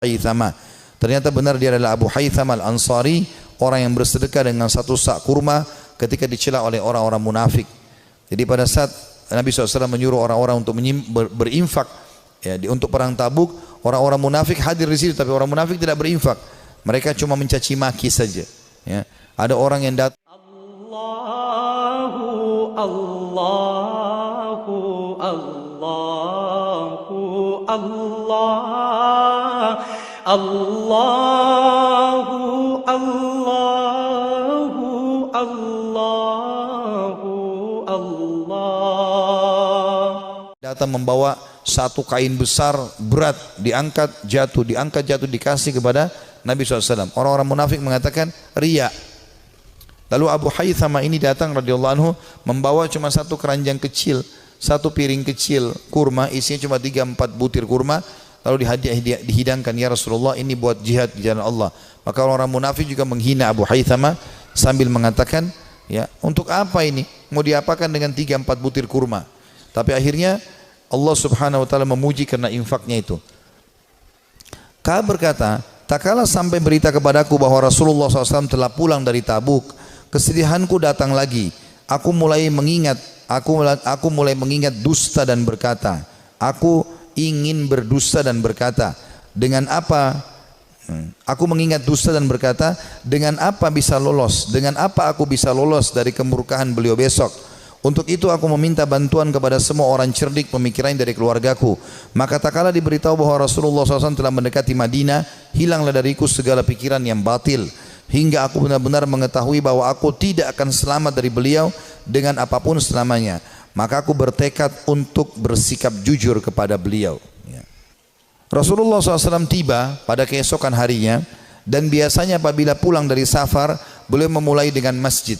Haythama. Ternyata benar dia adalah Abu Haytham al-Ansari, orang yang bersedekah dengan satu sak kurma ketika dicela oleh orang-orang munafik. Jadi pada saat Nabi SAW menyuruh orang-orang untuk berinfak ya, untuk perang Tabuk, orang-orang munafik hadir di situ, tapi orang munafik tidak berinfak. Mereka cuma mencaci maki saja. Ya. Ada orang yang datang. Allahu Allahu Allahu Allah Allahu Allahu Allahu Allah. Datang membawa satu kain besar berat, diangkat jatuh dikasih kepada Nabi SAW. Orang-orang munafik mengatakan riya. Lalu Abu Haytham ini datang radhiyallahu anhu membawa cuma satu keranjang kecil, satu piring kecil kurma, isinya cuma 3-4 butir kurma. Lalu dihidangkan, ya Rasulullah, ini buat jihad di jalan Allah. Maka orang-orang munafik juga menghina Abu Haytham sambil mengatakan, ya, untuk apa ini? Mau diapakan dengan 3-4 butir kurma? Tapi akhirnya Allah Subhanahu wa taala memuji karena infaknya itu. Ka'ab berkata, tak kalah sampai berita kepadaku bahwa Rasulullah SAW telah pulang dari Tabuk, kesedihanku datang lagi. Aku mulai mengingat dusta dan berkata, aku ingin berdusta dan berkata, dengan apa? Aku mengingat dusta dan berkata, dengan apa bisa lolos? Dengan apa aku bisa lolos dari kemurkaan beliau besok? Untuk itu aku meminta bantuan kepada semua orang cerdik pemikiran dari keluargaku. Maka tak kala diberitahu bahwa Rasulullah SAW telah mendekati Madinah, hilanglah dariku segala pikiran yang batil, hingga aku benar-benar mengetahui bahwa aku tidak akan selamat dari beliau dengan apapun selamanya. Maka aku bertekad untuk bersikap jujur kepada beliau. Rasulullah SAW tiba pada keesokan harinya, dan biasanya apabila pulang dari safar, beliau memulai dengan masjid.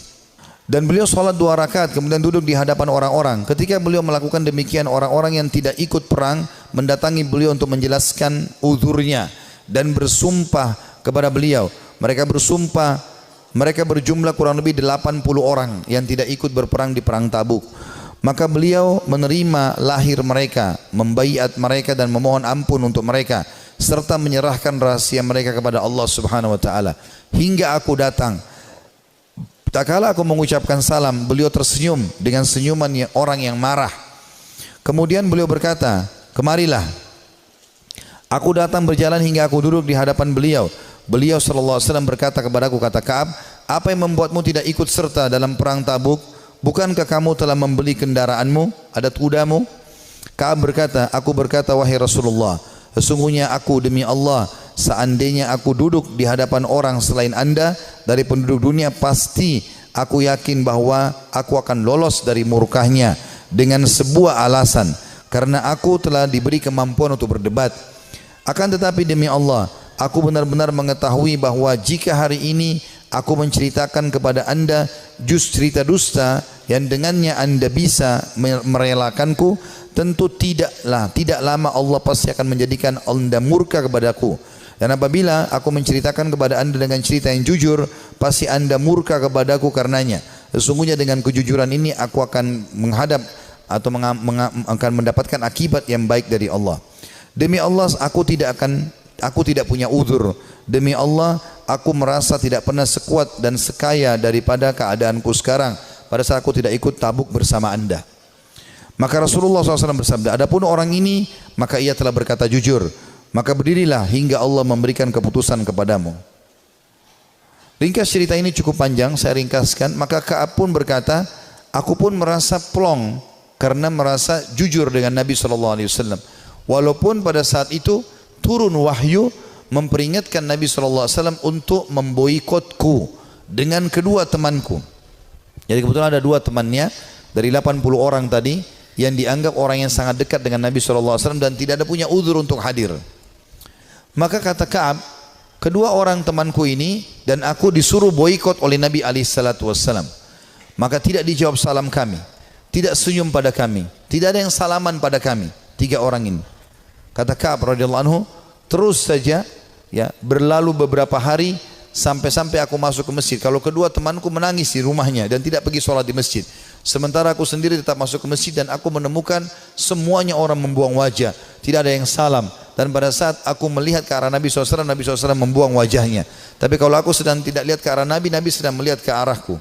Dan beliau sholat 2 rakaat, kemudian duduk di hadapan orang-orang. Ketika beliau melakukan demikian, orang-orang yang tidak ikut perang mendatangi beliau untuk menjelaskan uzurnya dan bersumpah kepada beliau. Mereka bersumpah, mereka berjumlah kurang lebih 80 orang yang tidak ikut berperang di perang Tabuk. Maka beliau menerima lahir mereka, membaiat mereka dan memohon ampun untuk mereka, serta menyerahkan rahasia mereka kepada Allah Subhanahu wa taala. Hingga aku datang, tak kala aku mengucapkan salam, beliau tersenyum dengan senyuman orang yang marah. Kemudian beliau berkata, kemarilah. Aku datang berjalan hingga aku duduk di hadapan beliau. Beliau sallallahu alaihi wasallam berkata kepadaku, kata Ka'ab, apa yang membuatmu tidak ikut serta dalam perang Tabuk? Bukankah kamu telah membeli kendaraanmu, adat kudamu? Ka'ab berkata, aku berkata, wahai Rasulullah, sesungguhnya aku demi Allah, seandainya aku duduk di hadapan orang selain anda dari penduduk dunia, pasti aku yakin bahwa aku akan lolos dari murkahnya dengan sebuah alasan, karena aku telah diberi kemampuan untuk berdebat. Akan tetapi demi Allah, aku benar-benar mengetahui bahwa jika hari ini aku menceritakan kepada anda juz cerita dusta yang dengannya anda bisa merelakanku, tentu tidak lama Allah pasti akan menjadikan anda murka kepadaku. Dan apabila aku menceritakan kepada anda dengan cerita yang jujur, pasti anda murka kepadaku karenanya. Sesungguhnya dengan kejujuran ini aku akan menghadap atau akan mendapatkan akibat yang baik dari Allah. Demi Allah aku tidak punya uzur. Demi Allah aku merasa tidak pernah sekuat dan sekaya daripada keadaanku sekarang pada saat aku tidak ikut Tabuk bersama anda. Maka Rasulullah SAW bersabda, adapun orang ini, maka ia telah berkata jujur. Maka berdirilah hingga Allah memberikan keputusan kepadamu. Ringkas cerita ini cukup panjang, saya ringkaskan. Maka Ka'ab pun berkata, aku pun merasa plong karena merasa jujur dengan Nabi SAW. Walaupun pada saat itu turun wahyu memperingatkan Nabi SAW untuk memboikotku dengan kedua temanku. Jadi kebetulan ada 2 temannya dari 80 orang tadi yang dianggap orang yang sangat dekat dengan Nabi SAW dan tidak ada punya uzur untuk hadir. Maka kata Ka'ab, kedua orang temanku ini dan aku disuruh boikot oleh Nabi SAW. Maka tidak dijawab salam kami, tidak senyum pada kami, tidak ada yang salaman pada kami, 3 orang ini. Kata Ka'ab radhiyallahu anhu, terus saja ya berlalu beberapa hari sampai aku masuk ke masjid. Kalau kedua temanku menangis di rumahnya dan tidak pergi sholat di masjid, sementara aku sendiri tetap masuk ke masjid dan aku menemukan semuanya orang membuang wajah, tidak ada yang salam, dan pada saat aku melihat ke arah Nabi SAW, Nabi SAW membuang wajahnya. Tapi kalau aku sedang tidak lihat ke arah Nabi, Nabi sedang melihat ke arahku.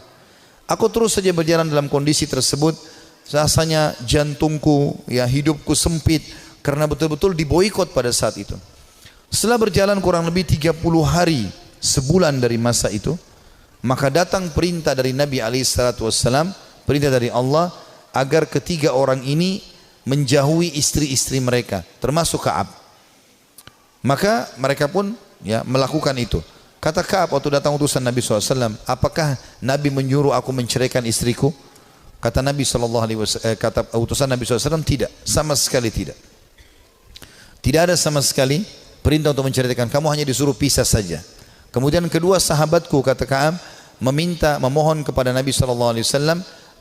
Aku terus saja berjalan dalam kondisi tersebut. Rasanya jantungku, ya hidupku sempit karena betul-betul diboikot pada saat itu. Setelah berjalan kurang lebih 30 hari, sebulan dari masa itu, maka datang perintah dari Nabi SAW, perintah dari Allah agar ketiga orang ini menjauhi istri-istri mereka, termasuk Ka'ab. Maka mereka pun ya melakukan itu. Kata Ka'ab waktu datang utusan Nabi SAW, apakah Nabi menyuruh aku menceraikan istriku? Kata Nabi SAW, kata utusan Nabi SAW, tidak, sama sekali tidak. Tidak ada sama sekali perintah untuk menceraikan, kamu hanya disuruh pisah saja. Kemudian kedua sahabatku, kata Ka'ab, memohon kepada Nabi SAW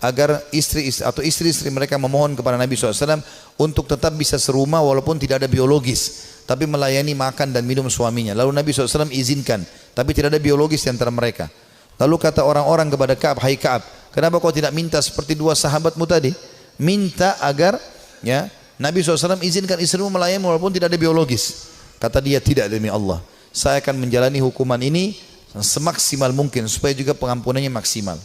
agar istri-istri mereka memohon kepada Nabi SAW untuk tetap bisa serumah walaupun tidak ada biologis, tapi melayani makan dan minum suaminya. Lalu Nabi SAW izinkan, tapi tidak ada biologis di antara mereka. Lalu kata orang-orang kepada Ka'ab, hai Ka'ab, kenapa kau tidak minta seperti dua sahabatmu tadi? Minta agar ya Nabi SAW izinkan istrimu melayani walaupun tidak ada biologis. Kata dia, tidak, demi Allah, saya akan menjalani hukuman ini semaksimal mungkin supaya juga pengampunannya maksimal.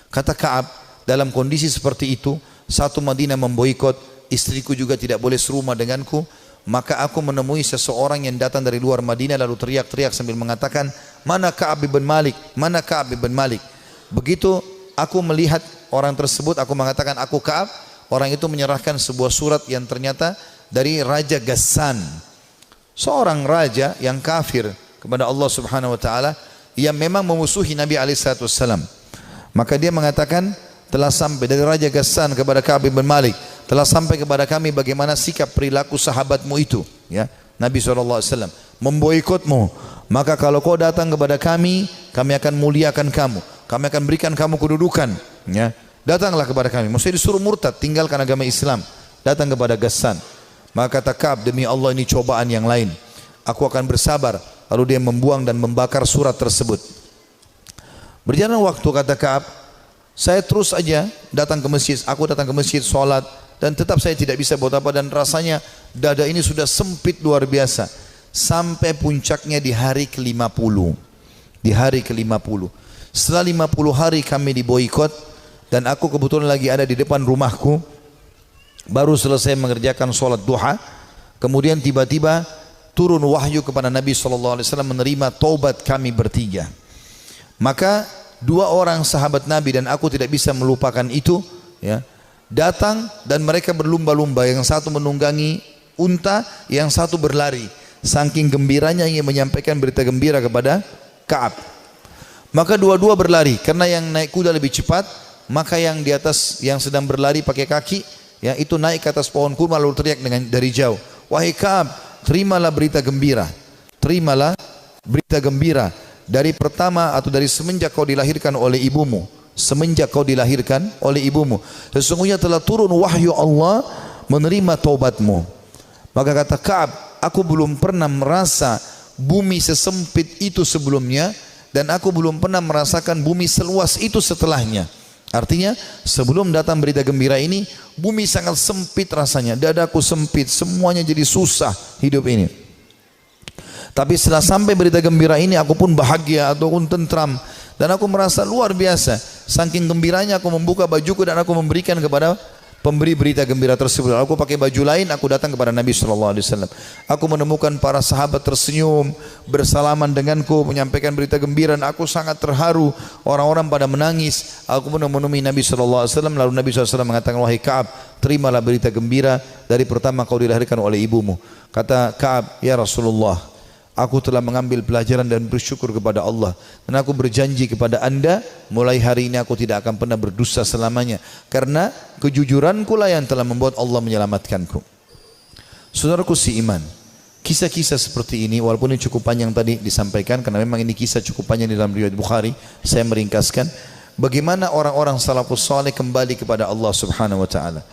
Kata Ka'ab, dalam kondisi seperti itu, satu Madinah memboikot, istriku juga tidak boleh serumah denganku, maka aku menemui seseorang yang datang dari luar Madinah lalu teriak-teriak sambil mengatakan, mana Ka'ab bin Malik, mana Ka'ab bin Malik. Begitu aku melihat orang tersebut, aku mengatakan aku Ka'ab. Orang itu menyerahkan sebuah surat yang ternyata dari Raja Ghassan, seorang raja yang kafir kepada Allah Subhanahu wa taala, yang memang memusuhi Nabi SAW. Maka dia mengatakan, telah sampai dari Raja Ghassan kepada Ka'ab bin Malik, telah sampai kepada kami bagaimana sikap perilaku sahabatmu itu, ya Nabi SAW memboikotmu. Maka kalau kau datang kepada kami akan muliakan kamu, kami akan berikan kamu kedudukan, ya datanglah kepada kami. Maksudnya disuruh murtad, tinggalkan agama Islam, datang kepada Ghassan. Maka kata Ka'ab, demi Allah ini cobaan yang lain, aku akan bersabar. Lalu dia membuang dan membakar surat tersebut. Berjalan waktu, kata Ka'ab, saya terus saja datang ke masjid, aku datang ke masjid sholat, dan tetap saya tidak bisa buat apa, dan rasanya dada ini sudah sempit luar biasa. Sampai puncaknya di hari ke-50. Di hari ke-50. Setelah 50 hari kami diboikot, dan aku kebetulan lagi ada di depan rumahku, baru selesai mengerjakan sholat duha, kemudian tiba-tiba turun wahyu kepada Nabi SAW menerima taubat kami bertiga. Maka dua orang sahabat Nabi dan aku tidak bisa melupakan itu, ya, datang dan mereka berlumba-lumba, yang satu menunggangi unta, yang satu berlari, saking gembiranya ingin menyampaikan berita gembira kepada Ka'ab. Maka dua-dua berlari, karena yang naik kuda lebih cepat, maka yang di atas, yang sedang berlari pakai kaki, ya itu naik ke atas pohon kurma lalu teriak dari jauh, wahai Ka'ab, terimalah berita gembira, terimalah berita gembira. Dari pertama atau dari semenjak kau dilahirkan oleh ibumu, semenjak kau dilahirkan oleh ibumu, sesungguhnya telah turun wahyu Allah menerima taubatmu. Maka kata Ka'ab, aku belum pernah merasa bumi sesempit itu sebelumnya, dan aku belum pernah merasakan bumi seluas itu setelahnya. Artinya sebelum datang berita gembira ini, bumi sangat sempit rasanya, dadaku sempit, semuanya jadi susah hidup ini. Tapi setelah sampai berita gembira ini, aku pun bahagia ataupun tentram, dan aku merasa luar biasa. Saking gembiranya aku membuka bajuku dan aku memberikan kepada pemberi berita gembira tersebut. Aku pakai baju lain, aku datang kepada Nabi SAW. Aku menemukan para sahabat tersenyum, bersalaman denganku, menyampaikan berita gembira, dan aku sangat terharu. Orang-orang pada menangis. Aku pun menemui Nabi SAW. Lalu Nabi SAW mengatakan, wahai Ka'ab, terimalah berita gembira dari pertama kau dilahirkan oleh ibumu. Kata Ka'ab, ya Rasulullah, aku telah mengambil pelajaran dan bersyukur kepada Allah, dan aku berjanji kepada anda, mulai hari ini aku tidak akan pernah berdusta selamanya, karena kejujuranku lah yang telah membuat Allah menyelamatkanku. Saudaraku si iman, kisah-kisah seperti ini, walaupun ini cukup panjang tadi disampaikan, karena memang ini kisah cukup panjang di dalam riwayat Bukhari, saya meringkaskan bagaimana orang-orang salafus saleh kembali kepada Allah Subhanahu wa taala.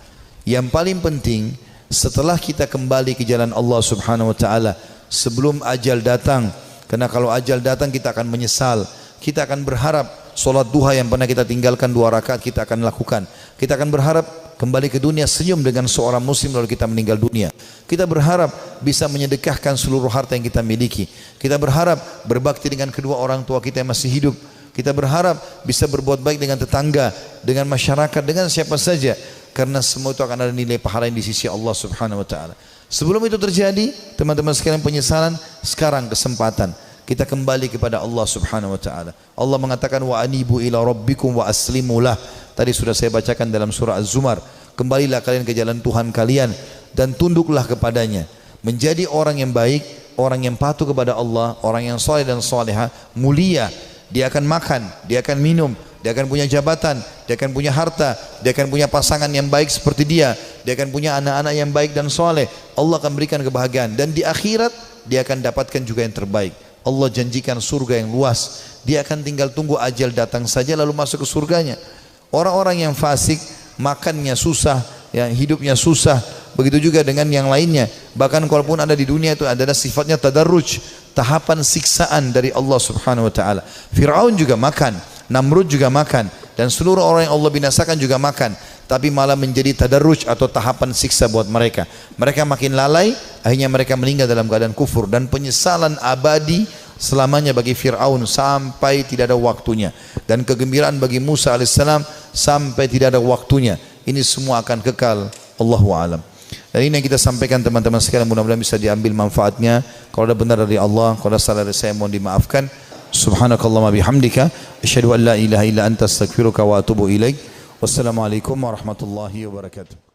Yang paling penting, setelah kita kembali ke jalan Allah Subhanahu wa taala, sebelum ajal datang, karena kalau ajal datang kita akan menyesal. Kita akan berharap solat duha yang pernah kita tinggalkan 2 rakaat kita akan lakukan. Kita akan berharap kembali ke dunia senyum dengan seorang muslim lalu kita meninggal dunia. Kita berharap bisa menyedekahkan seluruh harta yang kita miliki. Kita berharap berbakti dengan kedua orang tua kita yang masih hidup. Kita berharap bisa berbuat baik dengan tetangga, dengan masyarakat, dengan siapa saja, karena semua itu akan ada nilai pahala yang di sisi Allah Subhanahu wa taala. Sebelum itu terjadi, teman-teman sekalian, penyesalan, sekarang kesempatan kita kembali kepada Allah Subhanahu wa taala. Allah mengatakan wa anibu ila rabbikum wa aslimulah. Tadi sudah saya bacakan dalam surah Az-Zumar. Kembalilah kalian ke jalan Tuhan kalian dan tunduklah kepadanya. Menjadi orang yang baik, orang yang patuh kepada Allah, orang yang saleh dan salehah, mulia. Dia akan makan, dia akan minum, dia akan punya jabatan, dia akan punya harta, dia akan punya pasangan yang baik seperti dia akan punya anak-anak yang baik dan saleh. Allah akan berikan kebahagiaan dan di akhirat dia akan dapatkan juga yang terbaik. Allah janjikan surga yang luas. Dia akan tinggal tunggu ajal datang saja lalu masuk ke surganya. Orang-orang yang fasik, makannya susah, yang hidupnya susah. Begitu juga dengan yang lainnya. Bahkan kalaupun ada di dunia itu adalah sifatnya tadarruj, tahapan siksaan dari Allah Subhanahu wa taala. Firaun juga makan, Namrud juga makan, dan seluruh orang yang Allah binasakan juga makan, tapi malah menjadi tadarruj atau tahapan siksa buat mereka. Mereka makin lalai, akhirnya mereka meninggal dalam keadaan kufur, dan penyesalan abadi selamanya bagi Fir'aun sampai tidak ada waktunya, dan kegembiraan bagi Musa alaihissalam sampai tidak ada waktunya. Ini semua akan kekal. Allahu a'lam. Dan ini yang kita sampaikan teman-teman sekalian, mudah-mudahan bisa diambil manfaatnya. Kalau ada benar dari Allah, kalau ada salah dari saya mohon dimaafkan. Subhanakallahumma bihamdika asyhadu an la ilaha illa anta astaghfiruka wa atubu ilaik. Wassalamualaikum warahmatullahi wabarakatuh.